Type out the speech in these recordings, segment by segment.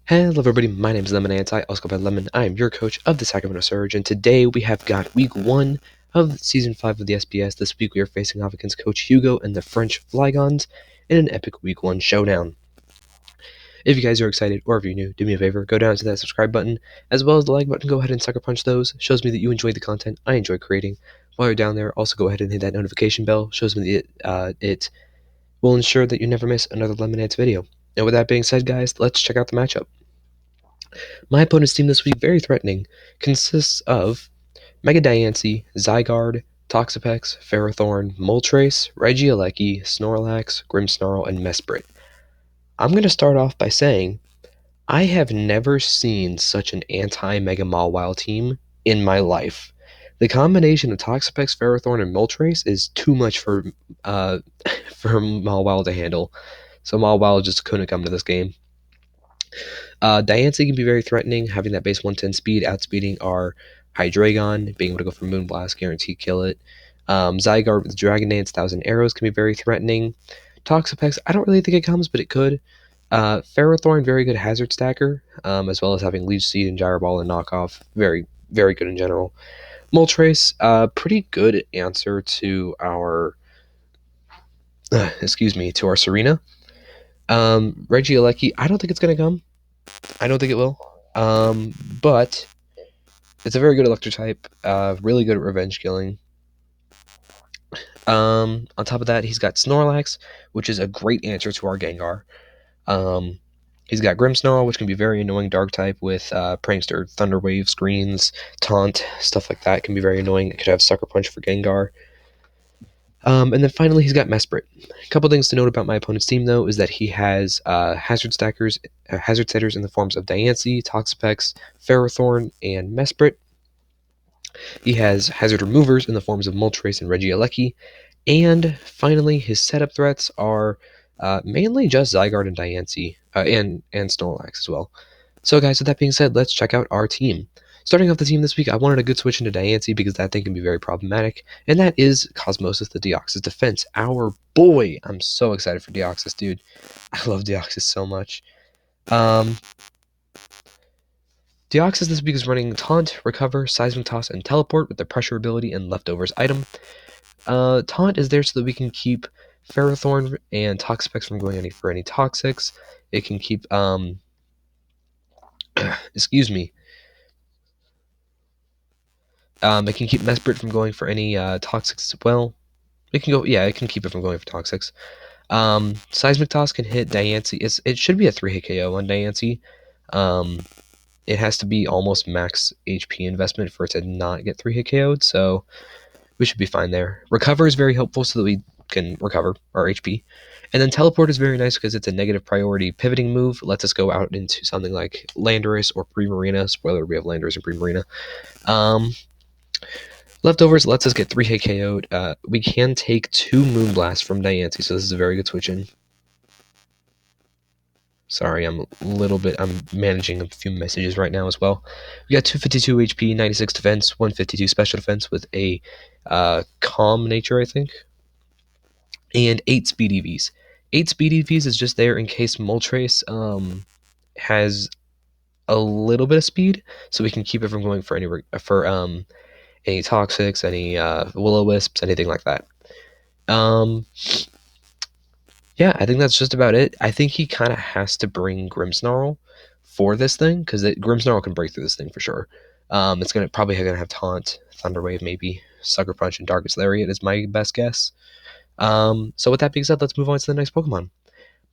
Hello everybody, my name is Lemon Anti, also called by Lemon. I am your coach of the Sacramento Surge, and today we have got week 1 of Season 5 of the SPS. This week we are facing off against Coach Hugo and the French Flygons in an epic week 1 showdown. If you guys are excited, or if you're new, do me a favor, go down to that subscribe button, as well as the like button, go ahead and sucker punch those. Shows me that you enjoy the content I enjoy creating. While you're down there, also go ahead and hit that notification bell. Shows me that it will ensure that you never miss another Lemonades video. And with that being said, guys, let's check out the matchup. My opponent's team this week, very threatening, consists of Mega Diancie, Zygarde, Toxapex, Ferrothorn, Moltres, Regieleki, Snorlax, Grimmsnarl, and Mesprit. I'm going to start off by saying I have never seen such an anti-Mega Mawile team in my life. The combination of Toxapex, Ferrothorn, and Moltres is too much for for Mawile to handle. So Mawile just couldn't come to this game. Diancie can be very threatening, having that base 110 speed, outspeeding our Hydreigon, being able to go for Moonblast, guarantee kill it. Zygarde with Dragon Dance, 1,000 Arrows can be very threatening. Toxapex, I don't really think it comes, but it could. Ferrothorn, very good hazard stacker, as well as having Leech Seed and Gyro Ball and Knockoff. Very, very good in general. Moltres, pretty good answer to our, to our Serena. Regieleki, I don't think it's going to come. I don't think it will. But it's a very good electric type, really good at revenge killing. On top of that, he's got Snorlax, which is a great answer to our Gengar. He's got Grimmsnarl, which can be very annoying dark type with Prankster, Thunder Wave, Screens, Taunt, stuff like that. Can be very annoying. It could have Sucker Punch for Gengar. And then finally, he's got Mesprit. A couple things to note about my opponent's team, though, is that he has hazard setters in the forms of Diancie, Toxapex, Ferrothorn, and Mesprit. He has hazard removers in the forms of Moltres and Regieleki. And finally, his setup threats are mainly just Zygarde and Diancie, and Snorlax as well. So guys, with that being said, let's check out our team. Starting off the team this week, I wanted a good switch into Diancie because that thing can be very problematic, and that is Cosmosis the Deoxys Defense, our boy. I'm so excited for Deoxys, dude. I love Deoxys so much. Deoxys this week is running Taunt, Recover, Seismic Toss, and Teleport with the Pressure ability and Leftovers item. Taunt is there so that we can keep Ferrothorn and Toxapex from going for any Toxics. It can keep, excuse me. It can keep Mesprit from going for any Toxics as well. It can keep it from going for Toxics. Seismic Toss can hit Diancie. It should be a 3-hit KO on Diancie. It has to be almost max HP investment for it to not get 3-hit KO'd, so we should be fine there. Recover is very helpful so that we can recover our HP. And then Teleport is very nice because it's a negative priority pivoting move. It lets us go out into something like Landorus or Primarina. Spoiler, we have Landorus and Primarina. Leftovers lets us get 3-hit KO'd. We can take 2 Moonblasts from Diancie, so this is a very good switch in. Sorry, I'm managing a few messages right now as well. We got 252 HP, 96 defense, 152 special defense with a calm nature, I think. And 8 speed EVs. 8 speed EVs is just there in case Moltres has a little bit of speed, so we can keep it from going for any Toxics, any Will-O-Wisps, anything like that. Yeah, I think that's just about it. I think he kind of has to bring Grimmsnarl for this thing, because Grimmsnarl can break through this thing for sure. It's probably gonna have Taunt, Thunder Wave, maybe Sucker Punch, and Darkest Lariat is my best guess. So with that being said, let's move on to the next Pokemon.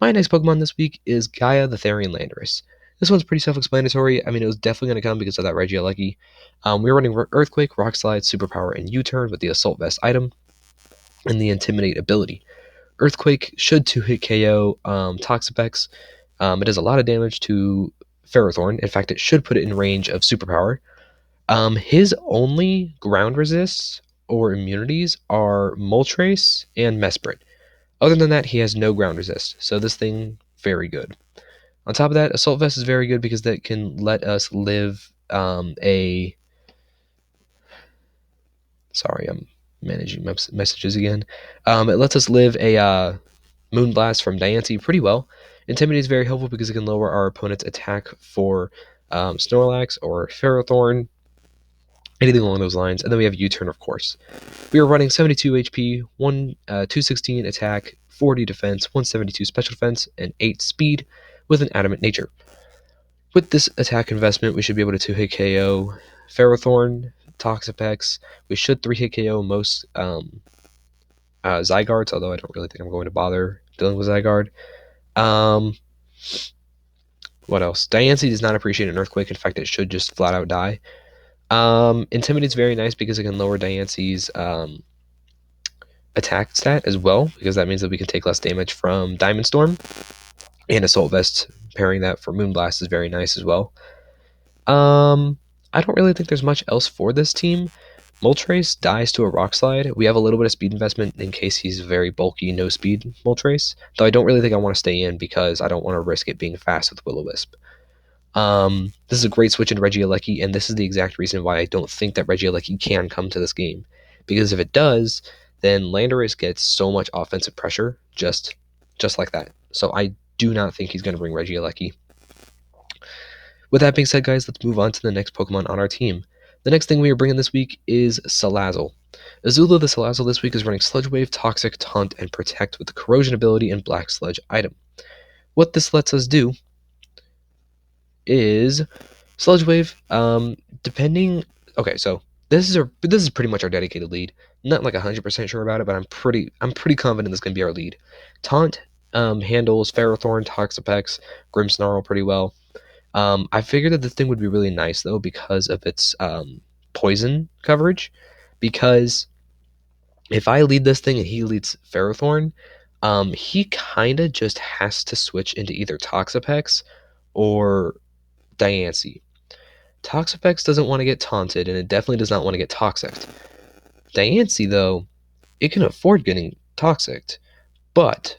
My next Pokemon this week is Gaia the Therian Landorus. This one's pretty self-explanatory. I mean, it was definitely going to come because of that Regieleki. We were running Earthquake, Rock Slide, Superpower, and U-Turn with the Assault Vest item and the Intimidate ability. Earthquake should 2-hit KO Toxapex. It does a lot of damage to Ferrothorn. In fact, it should put it in range of Superpower. His only ground resists or immunities are Moltres and Mesprit. Other than that, he has no ground resist, so this thing, very good. On top of that, Assault Vest is very good because that can let us live Sorry, I'm managing my messages again. It lets us live a Moonblast from Diancie pretty well, Intimidate is very helpful because it can lower our opponent's attack for Snorlax or Ferrothorn, anything along those lines. And then we have U-Turn, of course. We are running 72 HP, 216 attack, 40 defense, 172 special defense, and 8 speed with an adamant nature. With this attack investment, we should be able to 2-hit KO Ferrothorn, Toxapex. We should 3-hit KO most Zygardes, although I don't really think I'm going to bother dealing with Zygarde. What else? Diancie does not appreciate an Earthquake. In fact, it should just flat out die. Intimidate is very nice because it can lower Diancie's attack stat as well, because that means that we can take less damage from Diamond Storm. And Assault Vest, pairing that for Moonblast is very nice as well. I don't really think there's much else for this team. Moltres dies to a Rock Slide. We have a little bit of speed investment in case he's very bulky, no speed Moltres, though I don't really think I want to stay in because I don't want to risk it being fast with Will-O-Wisp. This is a great switch into Regieleki, and this is the exact reason why I don't think that Regieleki can come to this game. Because if it does, then Landorus gets so much offensive pressure just like that. So I do not think he's going to bring Regieleki. With that being said, guys, let's move on to the next Pokemon on our team. The next thing we are bringing this week is Salazzle. Azula the Salazzle this week is running Sludge Wave, Toxic, Taunt, and Protect with the Corrosion ability and Black Sludge item. What this lets us do is Sludge Wave, depending... Okay, so this is pretty much our dedicated lead. Not like 100% sure about it, but I'm pretty confident this is going to be our lead. Taunt handles Ferrothorn, Toxapex, Grimmsnarl pretty well. I figured that this thing would be really nice, though, because of its poison coverage. Because if I lead this thing and he leads Ferrothorn, he kind of just has to switch into either Toxapex or Diancie. Toxapex doesn't want to get taunted, and it definitely does not want to get Toxicked. Diancie, though, it can afford getting Toxicked, but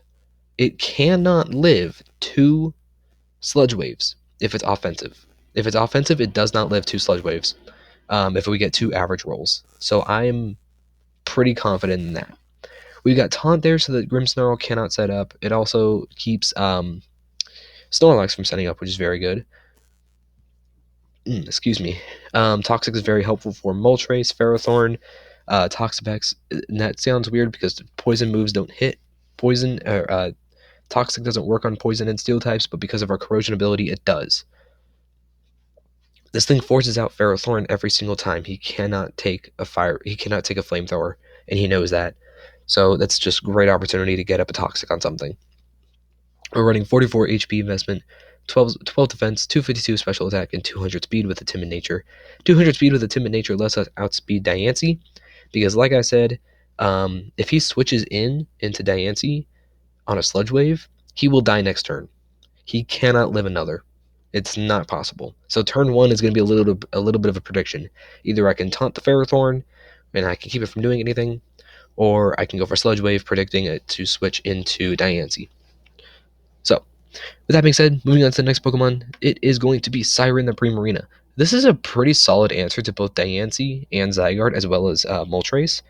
it cannot live 2 Sludge Waves if it's offensive. If it's offensive, it does not live 2 Sludge Waves if we get 2 average rolls. So I'm pretty confident in that. We've got Taunt there so that Grimmsnarl cannot set up. It also keeps Snorlax from setting up, which is very good. Excuse me. Toxic is very helpful for Moltres, Ferrothorn, Toxapex. And that sounds weird because poison moves don't hit poison. Toxic doesn't work on poison and steel types, but because of our corrosion ability, it does. This thing forces out Ferrothorn every single time. He cannot take a flamethrower, and he knows that. So that's just a great opportunity to get up a Toxic on something. We're running 44 HP investment, 12 defense, 252 special attack, and 200 speed with a Timid Nature. 200 speed with a Timid Nature lets us outspeed Diancie, because like I said, if he switches into Diancie on a Sludge Wave, he will die next turn. He cannot live another. It's not possible. So turn 1 is going to be a little bit of a prediction. Either I can taunt the Ferrothorn, and I can keep it from doing anything, or I can go for Sludge Wave, predicting it to switch into Diancie. So, with that being said, moving on to the next Pokemon, it is going to be Siren the Primarina. This is a pretty solid answer to both Diancie and Zygarde, as well as Moltres.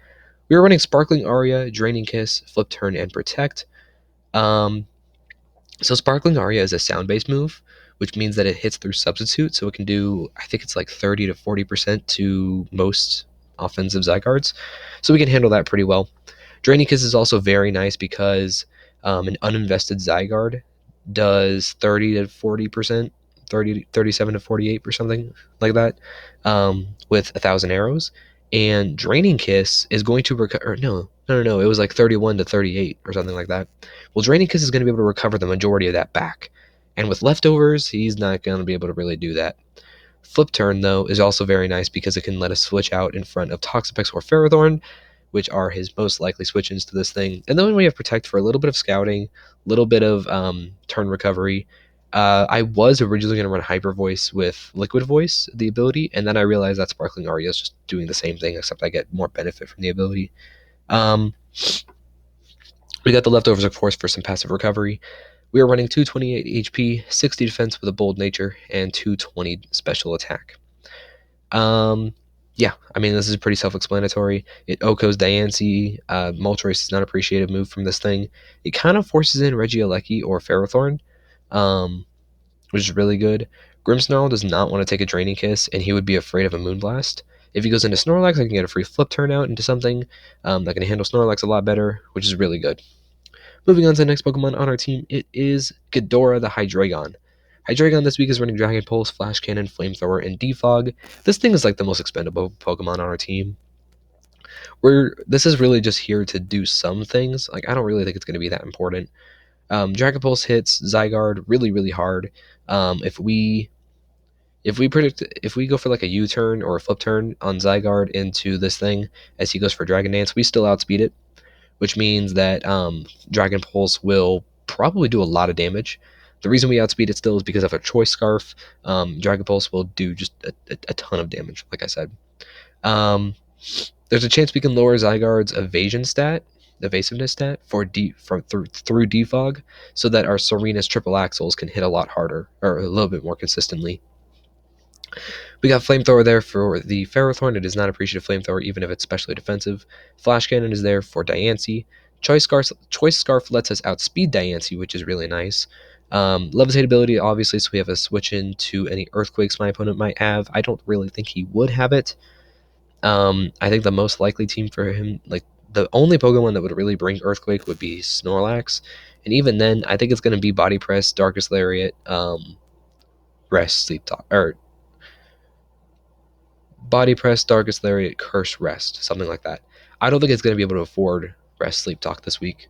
We are running Sparkling Aria, Draining Kiss, Flip Turn, and Protect. So Sparkling Aria is a sound-based move, which means that it hits through Substitute, so it can do, I think it's like 30 to 40% to most offensive Zygardes. So we can handle that pretty well. Draining Kiss is also very nice because an uninvested Zygarde does 30 to 40%, 37 to 48 or something like that, with 1,000 arrows. And Draining Kiss is going to recover. No, it was like 31 to 38 or something like that. Well, Draining Kiss is going to be able to recover the majority of that back. And with leftovers, he's not going to be able to really do that. Flip Turn, though, is also very nice because it can let us switch out in front of Toxapex or Ferrothorn, which are his most likely switch-ins to this thing. And then we have Protect for a little bit of scouting, a little bit of turn recovery. I was originally going to run Hyper Voice with Liquid Voice, the ability, and then I realized that Sparkling Aria is just doing the same thing, except I get more benefit from the ability. We got the leftovers, of course, for some passive recovery. We are running 228 HP, 60 defense with a bold nature, and 220 special attack. Yeah, I mean, this is pretty self-explanatory. It OHKOs Diancie. Moltres is not an appreciative move from this thing. It kind of forces in Regieleki or Ferrothorn, which is really good. Grimmsnarl does not want to take a Draining Kiss, and he would be afraid of a Moonblast. If he goes into Snorlax, I can get a free flip turn out into something that can handle Snorlax a lot better, which is really good. Moving on to the next Pokemon on our team, it is Ghidorah the Hydreigon. Hydreigon this week is running Dragon Pulse, Flash Cannon, Flamethrower, and Defog. This thing is like the most expendable Pokemon on our team. This is really just here to do some things. Like I don't really think it's going to be that important. Dragon Pulse hits Zygarde really, really hard. If we go for like a U-turn or a flip turn on Zygarde into this thing as he goes for Dragon Dance, we still outspeed it, which means that Dragon Pulse will probably do a lot of damage. The reason we outspeed it still is because of a Choice Scarf. Dragon Pulse will do just a ton of damage, like I said. There's a chance we can lower Zygarde's evasiveness stat through Defog, so that our Serena's triple axles can hit a lot harder or a little bit more consistently. We got Flamethrower there for the Ferrothorn. It is not appreciative Flamethrower, even if it's specially defensive. Flash Cannon is there for Diancie. Choice Scarf lets us outspeed Diancie, which is really nice. Levitate ability, obviously, so we have a switch into any Earthquakes my opponent might have. I don't really think he would have it. I think the most likely team for him, like the only Pokemon that would really bring Earthquake would be Snorlax. And even then, I think it's going to be Body Press, Darkest Lariat, Rest, Sleep Talk, or Body Press, Darkest Lariat, Curse, Rest, something like that. I don't think it's going to be able to afford Rest, Sleep Talk this week.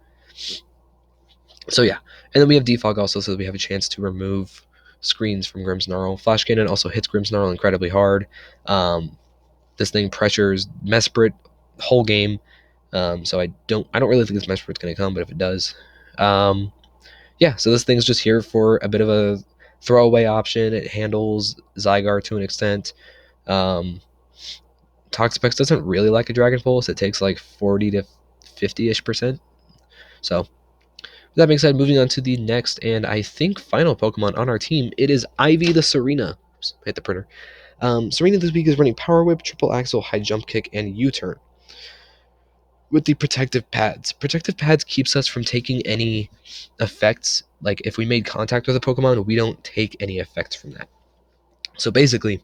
So yeah, and then we have Defog also, so that we have a chance to remove screens from Grimmsnarl. Flash Cannon also hits Grimmsnarl incredibly hard. This thing pressures Mesprit whole game, so I don't really think this Mesprit's going to come, but if it does, yeah. So this thing's just here for a bit of a throwaway option. It handles Zygarde to an extent. Toxapex doesn't really like a Dragon Pulse. It takes like 40 to 50-ish%. So, with that being said, moving on to the next and I think final Pokemon on our team, it is Ivy the Serena. Oops, hit the printer. Serena this week is running Power Whip, Triple Axle, High Jump Kick, and U-Turn. With the Protective Pads. Protective Pads keeps us from taking any effects. Like, if we made contact with a Pokemon, we don't take any effects from that. So basically,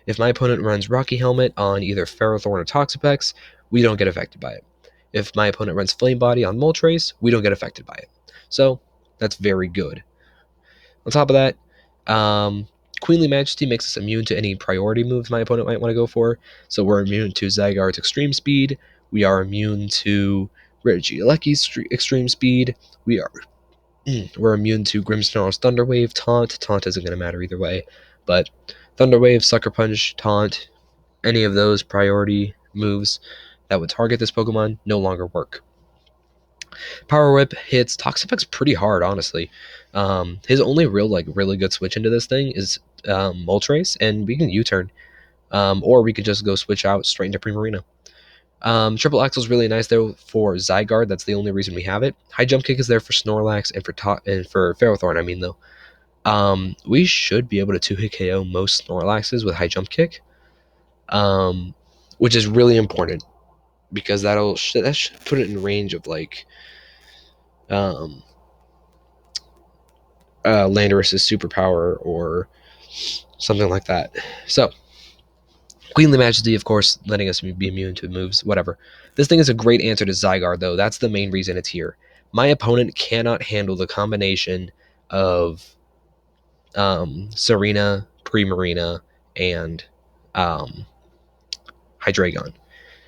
if my opponent runs Rocky Helmet on either Ferrothorn or Toxapex, we don't get affected by it. If my opponent runs Flame Body on Moltres, we don't get affected by it. So, that's very good. On top of that, Queenly Majesty makes us immune to any priority moves my opponent might want to go for. So we're immune to Zygarde's Extreme Speed. We are immune to Regieleki's Extreme Speed. We're immune to Grimmsnarl's Thunder Wave, Taunt. Taunt isn't going to matter either way. But Thunder Wave, Sucker Punch, Taunt, any of those priority moves that would target this Pokemon no longer work. Power Whip hits Toxapex pretty hard, honestly. His only really good switch into this thing is Moltres, and we can U-turn. Or we could just go switch out straight into Primarina. Triple Axle is really nice though for Zygarde. That's the only reason we have it. High Jump Kick is there for Snorlax and for Ferrothorn. I mean though, we should be able to 2-hit KO most Snorlaxes with High Jump Kick, which is really important because that should put it in range of like Landorus's superpower or something like that. So, Queenly Majesty, of course, letting us be immune to moves, whatever. This thing is a great answer to Zygarde, though. That's the main reason it's here. My opponent cannot handle the combination of Serena, Primarina, and Hydreigon.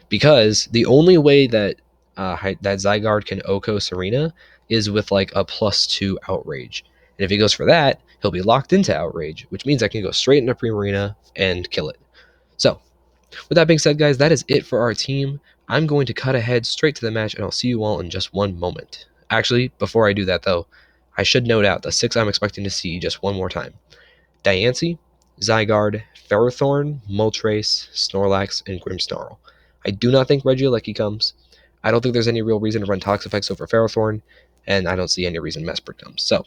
Because the only way that that Zygarde can OHKO Serena is with like a +2 Outrage. And if he goes for that, he'll be locked into Outrage, which means I can go straight into Primarina and kill it. So, with that being said, guys, that is it for our team. I'm going to cut ahead straight to the match, and I'll see you all in just one moment. Actually, before I do that, though, I should note out the 6 I'm expecting to see just one more time. Diancie, Zygarde, Ferrothorn, Moltres, Snorlax, and Grimmsnarl. I do not think Regieleki comes. I don't think there's any real reason to run Toxapex over Ferrothorn, and I don't see any reason Mesprit comes. So,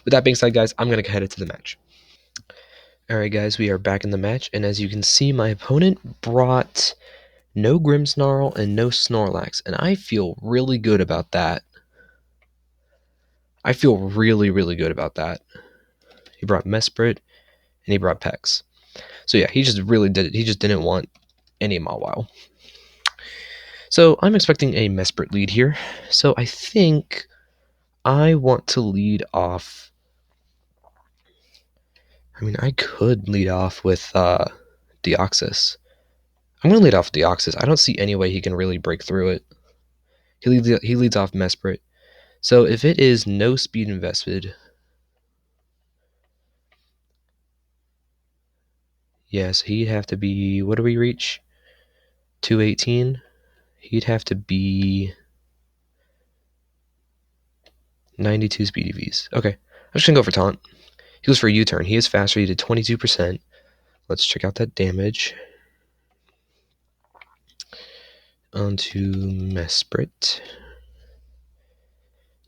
with that being said, guys, I'm going to head into the match. Alright, guys, we are back in the match, and as you can see, my opponent brought no Grimmsnarl and no Snorlax, and I feel really good about that. I feel really, really good about that. he brought Mesprit, and he brought Pex. So yeah, he just really did it. He just didn't want any Mawile. So I'm expecting a Mesprit lead here. So I think I want to lead off. I mean, I could lead off with Deoxys. I'm going to lead off with Deoxys. I don't see any way he can really break through it. He leads off Mesprit. So if it is no speed invested, yes, he'd have to be, what do we reach? 218? He'd have to be 92 speed EVs. Okay, I'm just going to go for Taunt. He goes for a U-turn. He is faster. He did 22%. Let's check out that damage. Onto Mesprit.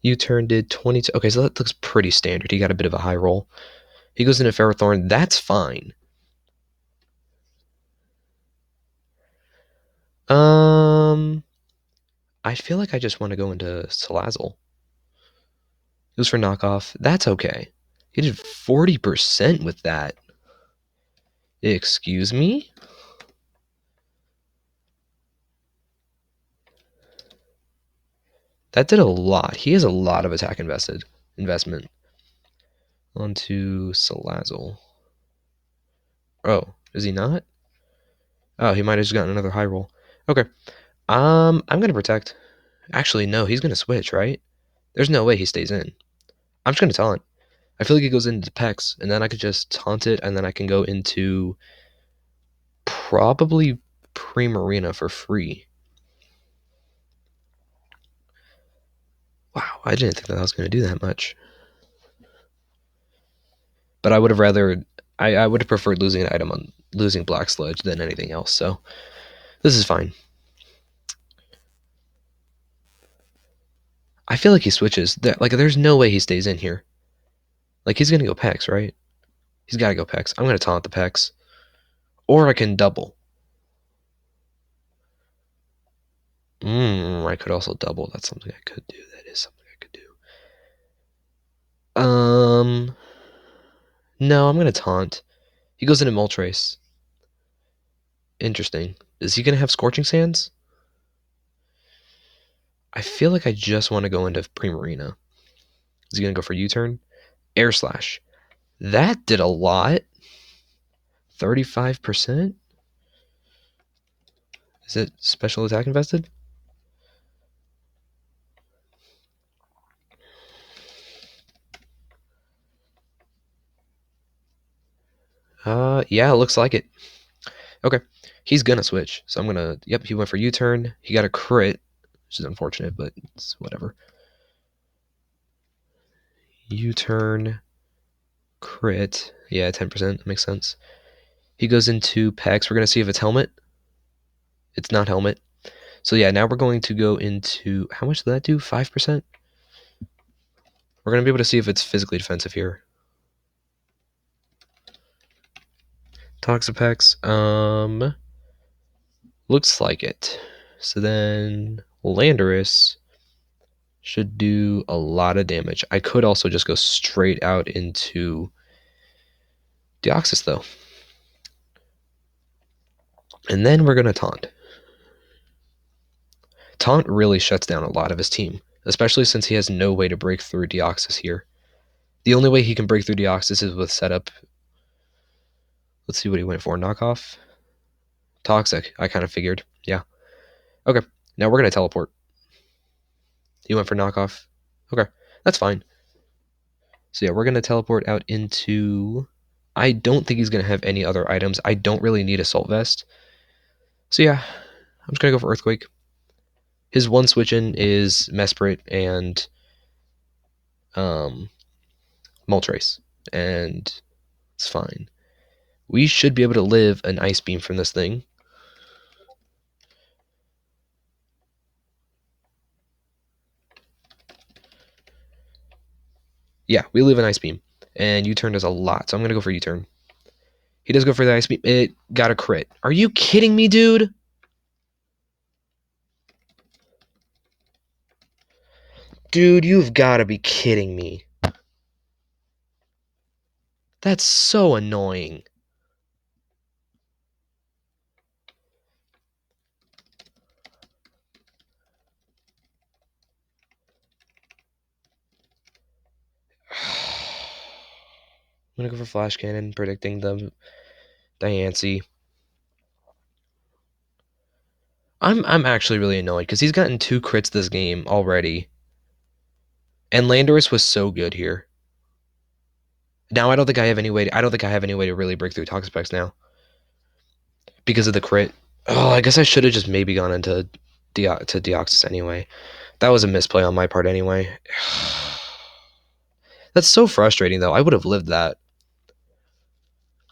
U-turn did 22. Okay, so that looks pretty standard. He got a bit of a high roll. He goes into Ferrothorn. That's fine. I feel like I just want to go into Salazzle. He goes for knockoff. That's okay. He did 40% with that. Excuse me? That did a lot. He has a lot of attack investment. Onto Salazzle. Oh, is he not? Oh, he might have just gotten another high roll. Okay. I'm gonna protect. Actually, no, he's gonna switch, right? There's no way he stays in. I'm just gonna taunt. I feel like he goes into Pex, and then I could just taunt it, and then I can go into probably Primarina for free. Wow, I didn't think that I was going to do that much. But I would have rather, I would have preferred losing an item on losing Black Sludge than anything else, so this is fine. I feel like he switches. Like, there's no way he stays in here. Like, he's going to go Pex, right? He's got to go Pex. I'm going to taunt the Pex. Or I can double. I could also double. That's something I could do. That is something I could do. No, I'm going to taunt. He goes into Moltres. Interesting. Is he going to have Scorching Sands? I feel like I just want to go into Primarina. Is he going to go for U-turn? Air Slash. That did a lot. 35%? Is it special attack invested? Yeah, it looks like it. Okay. He's gonna switch. So I'm gonna, yep, he went for U-turn. He got a crit, which is unfortunate, but it's whatever. U-turn, crit. Yeah, 10%. That makes sense. He goes into Pex. We're gonna see if it's helmet. It's not helmet. So yeah, now we're going to go into, how much did that do? 5%? We're gonna be able to see if it's physically defensive here. Toxapex, looks like it. So then Landorus should do a lot of damage. I could also just go straight out into Deoxys though. And then we're gonna taunt. Taunt really shuts down a lot of his team, especially since he has no way to break through Deoxys here. The only way he can break through Deoxys is with setup. Let's see what he went for. Knockoff? Toxic, I kind of figured. Yeah. Okay, now we're gonna teleport. He went for knockoff. Okay, that's fine. So yeah, we're going to teleport out into... I don't think he's going to have any other items. I don't really need Assault Vest. So yeah, I'm just going to go for Earthquake. His one switch in is Mesprit and Moltres. And it's fine. We should be able to live an Ice Beam from this thing. Yeah, we live an Ice Beam. And U-turn does a lot, so I'm going to go for U-turn. He does go for the Ice Beam. It got a crit. Are you kidding me, dude? Dude, you've got to be kidding me. That's so annoying. I'm gonna go for Flash Cannon, predicting the Diancie. I'm actually really annoyed because he's gotten 2 crits this game already. And Landorus was so good here. Now I don't think I have any way to really break through Toxapex now. Because of the crit. Oh, I guess I should have just maybe gone into Deoxys anyway. That was a misplay on my part anyway. That's so frustrating though. I would have lived that.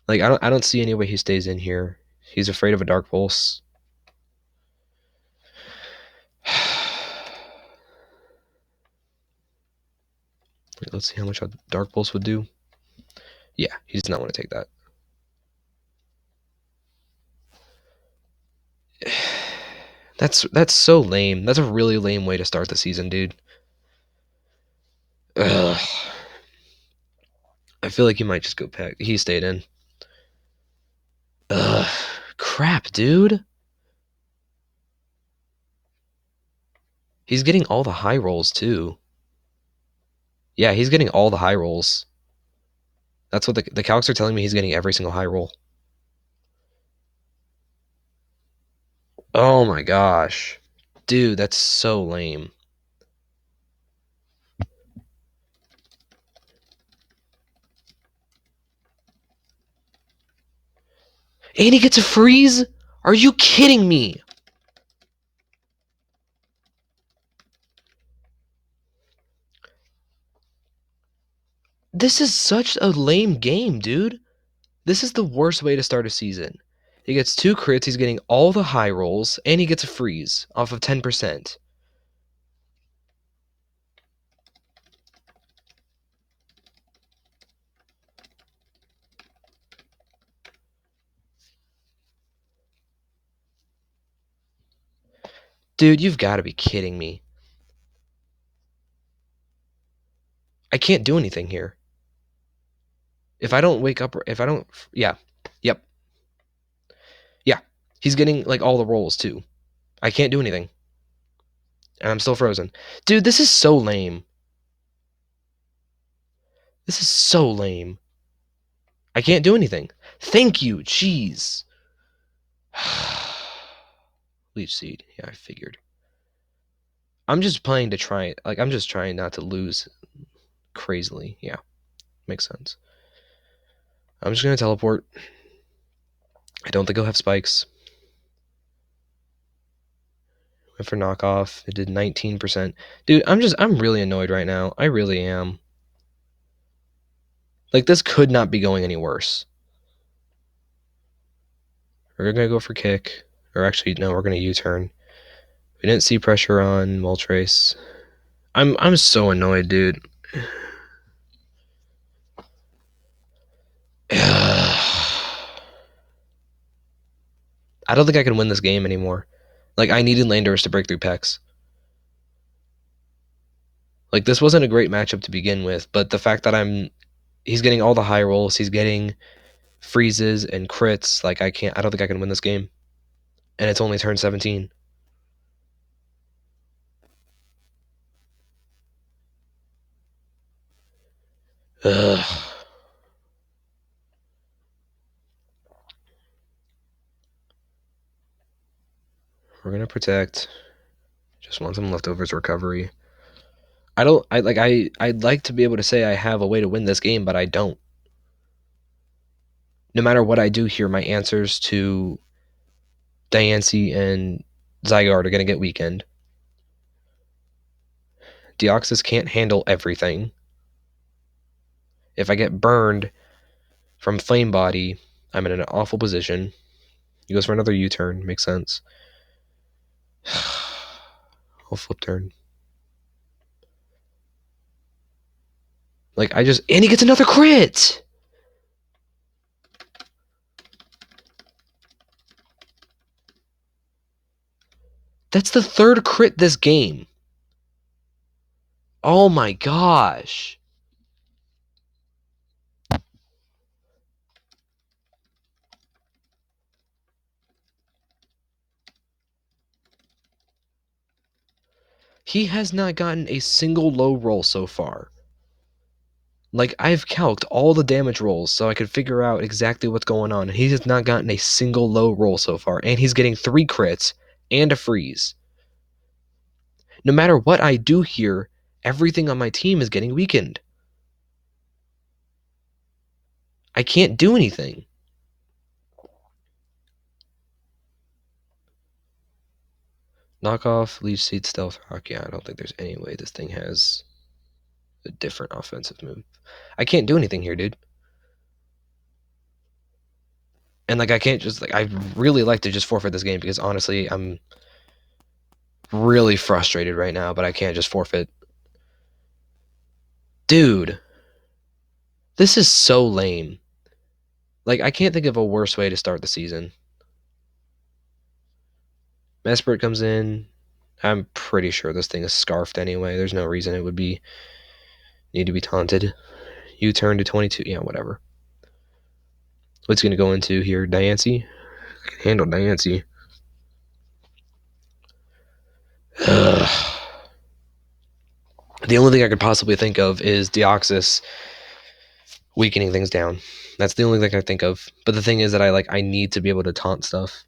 Like I don't see any way he stays in here. He's afraid of a Dark Pulse. Let's see how much a Dark Pulse would do. Yeah, he does not want to take that. That's so lame. That's a really lame way to start the season, dude. Ugh. I feel like he might just go pack. He stayed in. Ugh. Crap, dude. He's getting all the high rolls, too. Yeah, he's getting all the high rolls. That's what the calcs are telling me. He's getting every single high roll. Oh my gosh. Dude, that's so lame. And he gets a freeze? Are you kidding me? This is such a lame game, dude. This is the worst way to start a season. He gets 2 crits, he's getting all the high rolls, and he gets a freeze off of 10%. Dude, you've got to be kidding me. I can't do anything here. If I don't wake up, if I don't, yeah, yep, yeah. He's getting like all the rolls too. I can't do anything. And I'm still frozen. Dude, this is so lame. This is so lame. I can't do anything. Thank you, jeez. Leech Seed. Yeah, I figured. I'm just playing to try it. Like, I'm just trying not to lose crazily. Yeah, makes sense. I'm just going to teleport. I don't think he'll have spikes. Went for knockoff. It did 19%. Dude, I'm really annoyed right now. I really am. Like, this could not be going any worse. We're going to go for kick. Or actually, no, we're going to U-turn. We didn't see pressure on Moltres. I'm so annoyed, dude. I don't think I can win this game anymore. Like, I needed Landorus to break through Pex. Like, this wasn't a great matchup to begin with, but the fact that he's getting all the high rolls, he's getting freezes and crits, like, I don't think I can win this game. And it's only turn 17. Ugh. We're gonna protect. Just want some leftovers recovery. I'd like to be able to say I have a way to win this game, but I don't. No matter what I do here, my answers to Diancie and Zygarde are gonna get weakened. Deoxys can't handle everything. If I get burned from Flame Body, I'm in an awful position. He goes for another U-turn. Makes sense. I'll flip turn. Like, and he gets another crit! That's the 3rd crit this game. Oh my gosh. He has not gotten a single low roll so far. Like, I've calced all the damage rolls so I could figure out exactly what's going on. He has not gotten a single low roll so far, and he's getting 3 crits and a freeze. No matter what I do here, everything on my team is getting weakened. I can't do anything. Knockoff, Leech Seed, Stealth Rock. Yeah, I don't think there's any way this thing has a different offensive move. I can't do anything here, dude. And, like, I can't just, like, I really like to just forfeit this game because, honestly, I'm really frustrated right now, but I can't just forfeit. Dude, this is so lame. Like, I can't think of a worse way to start the season. Mesprit comes in. I'm pretty sure this thing is scarfed anyway. There's no reason it would be need to be taunted. You turn to 22. Yeah, whatever. What's going to go into here? Diancie? I can handle Diancie. The only thing I could possibly think of is Deoxys weakening things down. That's the only thing I think of. But the thing is that I need to be able to taunt stuff.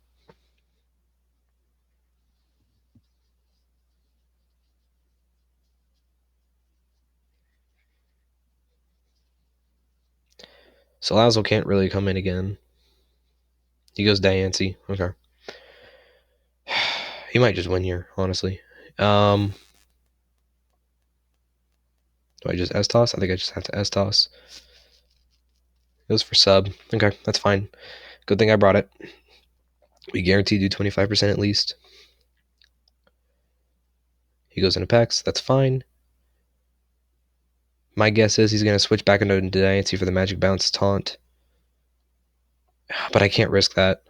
So Lazo can't really come in again. He goes Diancie. Okay. He might just win here, honestly. Do I just S-Toss? I think I just have to S-Toss. Goes for sub. Okay, that's fine. Good thing I brought it. We guarantee do 25% at least. He goes into Pex. That's fine. My guess is he's going to switch back into Diancie for the Magic Bounce taunt. But I can't risk that.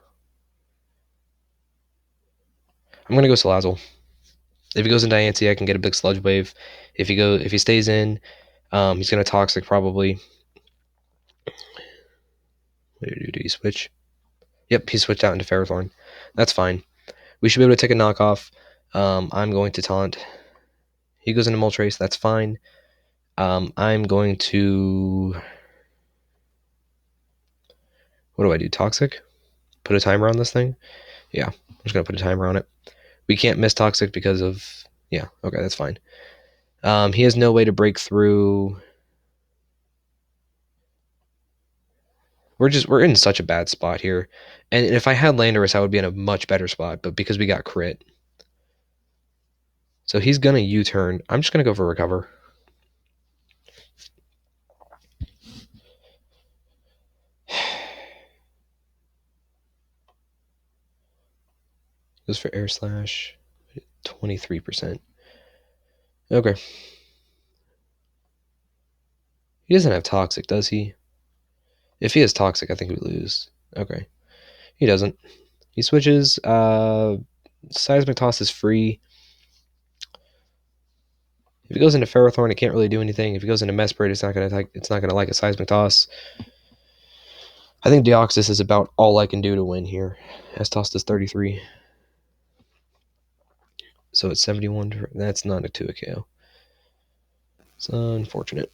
I'm going to go Salazzle. If he goes in Diancie, I can get a big Sludge Wave. If he stays in, he's going to Toxic probably. What did he switch? Yep, he switched out into Ferrothorn. That's fine. We should be able to take a knockoff. I'm going to taunt. He goes into Moltres. That's fine. I'm going to... What do I do? Toxic? Put a timer on this thing? Yeah, I'm just going to put a timer on it. We can't miss Toxic because of... Yeah, okay, that's fine. He has no way to break through... We're in such a bad spot here. And if I had Landorus, I would be in a much better spot, but because we got crit. So he's going to U-turn. I'm just going to go for Recover. Goes for Air Slash. 23%. Okay. He doesn't have Toxic, does he? If he has Toxic, I think we lose. Okay. He doesn't. He switches. Seismic Toss is free. If he goes into Ferrothorn, it can't really do anything. If he goes into Mesprit, it's not gonna like a Seismic Toss. I think Deoxys is about all I can do to win here. S-Toss is 33. So it's 71. That's not a 2 a KO. It's unfortunate.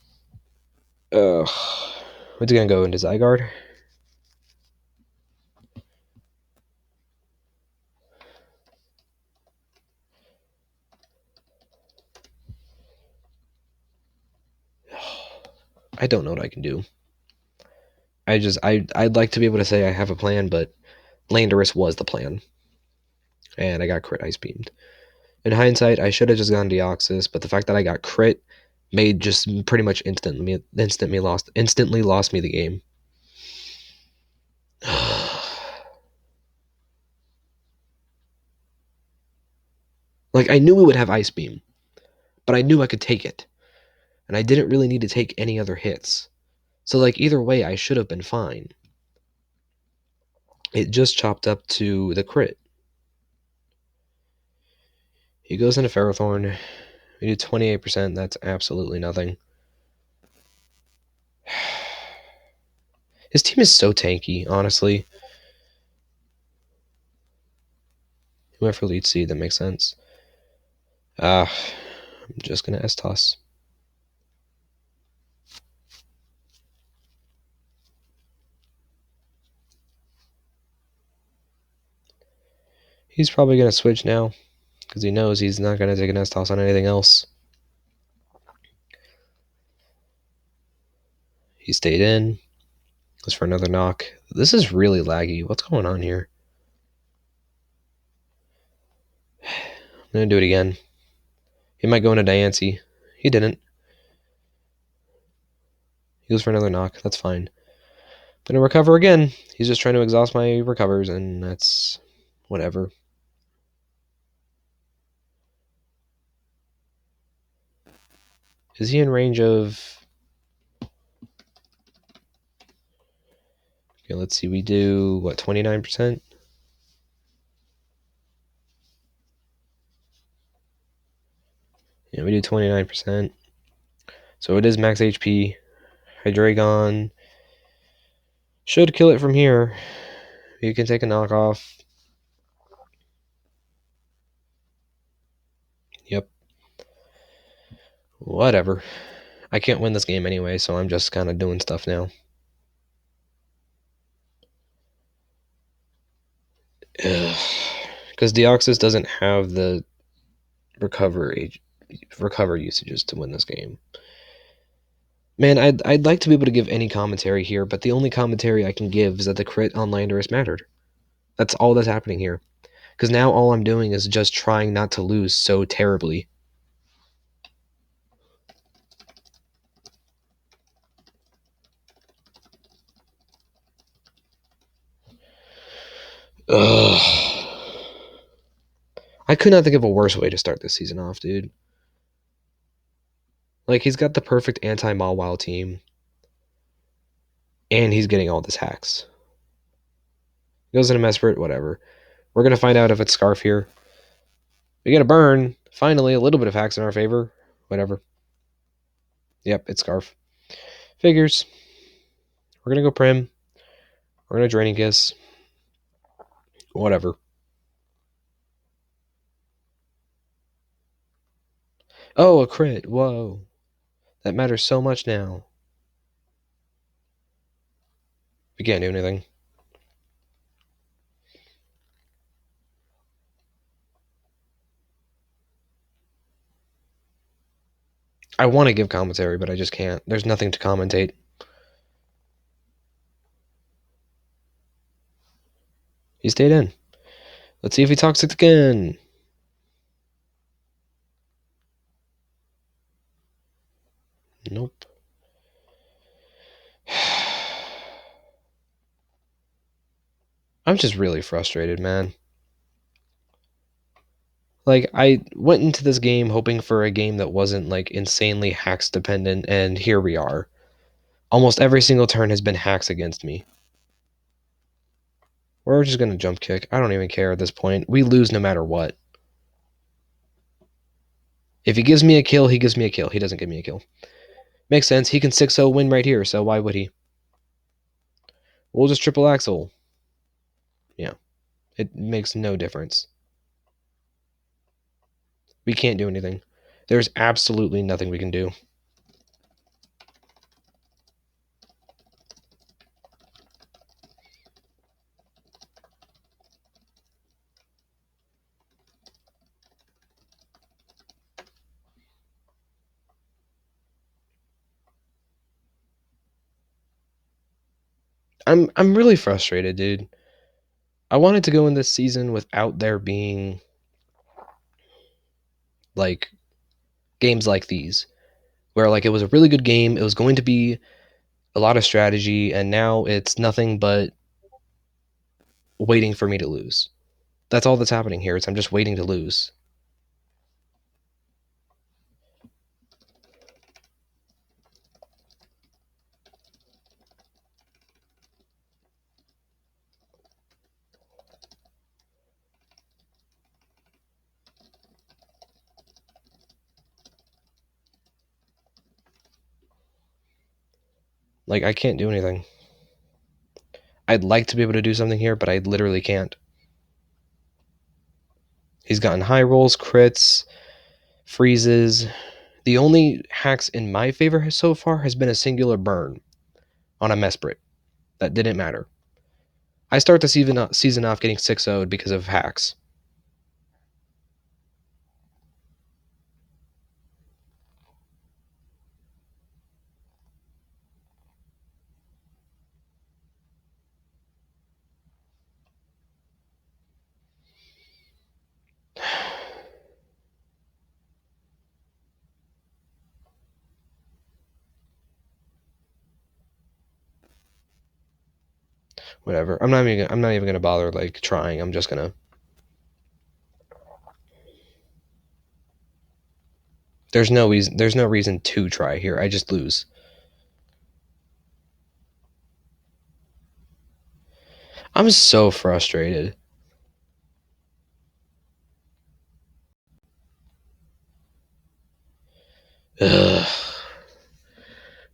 Ugh. What's he gonna go into Zygarde? I don't know what I can do. I'd like to be able to say I have a plan, but Landorus was the plan. And I got crit Ice Beamed. In hindsight, I should have just gone Deoxys, but the fact that I got crit made just pretty much instantly lost me the game. Like, I knew we would have Ice Beam, but I knew I could take it. And I didn't really need to take any other hits. So, like, either way, I should have been fine. It just chopped up to the crit. He goes into Ferrothorn. We do 28%. That's absolutely nothing. His team is so tanky, honestly. He went for Leech Seed. That makes sense. I'm just going to S-toss. He's probably going to switch now because he knows he's not going to take an S-toss on anything else. He stayed in. Goes for another knock. This is really laggy. What's going on here? I'm going to do it again. He might go into Diancie. He didn't. He goes for another knock. That's fine. Gonna recover again. He's just trying to exhaust my recovers, and that's whatever. Is he in range of... Okay, let's see. We do, what, 29%? Yeah, we do 29%. So it is max HP. Hydreigon should kill it from here. You can take a knockoff. Yep. Whatever. I can't win this game anyway, so I'm just kind of doing stuff now. Because Deoxys doesn't have the recover usages to win this game. Man, I'd like to be able to give any commentary here, but the only commentary I can give is that the crit on Landorus mattered. That's all that's happening here. Because now all I'm doing is just trying not to lose so terribly. Ugh. I could not think of a worse way to start this season off, dude. Like, he's got the perfect anti-Mawile team. And he's getting all this hacks. Goes into Mesprit, whatever. We're going to find out if it's Scarf here. We get a burn. Finally, a little bit of hacks in our favor. Whatever. Yep, it's Scarf. Figures. We're going to go Prim. We're going to Draining Kiss. Whatever. Oh, a crit. Whoa. That matters so much now. We can't do anything. I want to give commentary, but I just can't. There's nothing to commentate. He stayed in. Let's see if he Toxic again. Nope. I'm just really frustrated, man. Like, I went into this game hoping for a game that wasn't, like, insanely hacks dependent, and here we are. Almost every single turn has been hacks against me. We're just going to jump kick. I don't even care at this point. We lose no matter what. If he gives me a kill, he gives me a kill. He doesn't give me a kill. Makes sense. He can 6-0 win right here, so why would he? We'll just triple axle. Yeah. It makes no difference. We can't do anything. There's absolutely nothing we can do. I'm really frustrated, dude. I wanted to go in this season without there being like games like these where like it was a really good game, it was going to be a lot of strategy, and now it's nothing but waiting for me to lose. That's all that's happening here. I'm just waiting to lose. Like, I can't do anything. I'd like to be able to do something here, but I literally can't. He's gotten high rolls, crits, freezes. The only hacks in my favor so far has been a singular burn on a Mesprit. That didn't matter. I start the season off getting 6-0'd because of hacks. Whatever. I'm not even gonna bother like trying. I'm just gonna. There's no reason to try here. I just lose. I'm so frustrated. Ugh.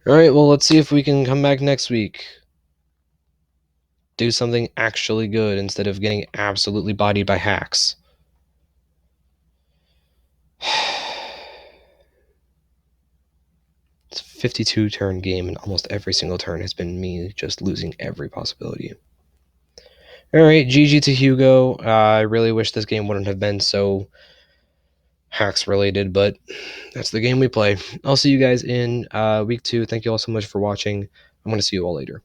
All right, well, let's see if we can come back next week. Do something actually good instead of getting absolutely bodied by hacks. It's a 52 turn game, and almost every single turn has been me just losing every possibility. All right, GG to Hugo. I really wish this game wouldn't have been so hacks related, but that's the game we play. I'll see you guys in week 2. Thank you all so much for watching. I'm going to see you all later.